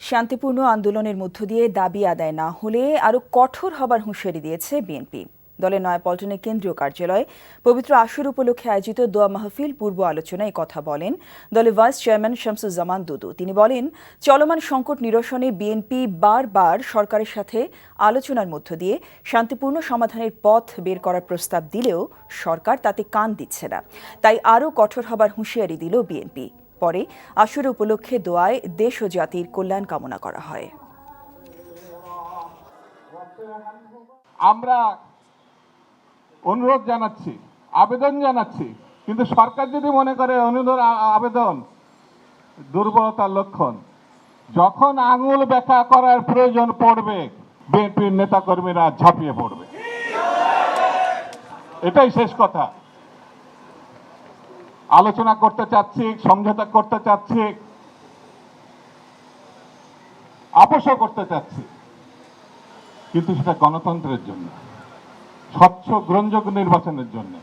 শান্তিপূর্ণ আন্দোলনের মধ্য দিয়ে দাবি আদায় না হলে আরও কঠোর হবার হুঁশিয়ারি দিয়েছে বিএনপি। দলের নয়াপল্টনের কেন্দ্রীয় কার্যালয়ে পবিত্র আশুর উপলক্ষে আয়োজিত দোয়া মাহফিল পূর্ব আলোচনায় কথা বলেন দলের ভাইস চেয়ারম্যান শামসুজ্জামান দুদু। তিনি বলেন, চলমান সংকট নিরসনে বিএনপি বারবার সরকারের সাথে আলোচনার মধ্য দিয়ে শান্তিপূর্ণ সমাধানের পথ বের করার প্রস্তাব দিলেও সরকার তাতে কান দিচ্ছে না। তাই আরও কঠোর হবার হুঁশিয়ারি দিল বিএনপি। পরে আশুরা উপলক্ষে দোয়ায় দেশ ও জাতির কল্যাণ কামনা করা হয়। আমরা অনুরোধ জানাচ্ছি, আবেদন জানাচ্ছি, কিন্তু সরকার যদি মনে করে অনুরোধ আবেদন দুর্বলতার লক্ষণ, যখন আঙুল ব্যাখ্যা করার প্রয়োজন পড়বে বিএনপির নেতাকর্মীরা ঝাঁপিয়ে পড়বে। এটাই শেষ কথা। আলোচনা করতে চাচ্ছি, সমঝোতা করতে চাচ্ছি, আপোষ করতে চাচ্ছি, কিন্তু সেটা গণতন্ত্রের জন্য, স্বচ্ছ গ্রহণযোগ্য নির্বাচনের জন্য।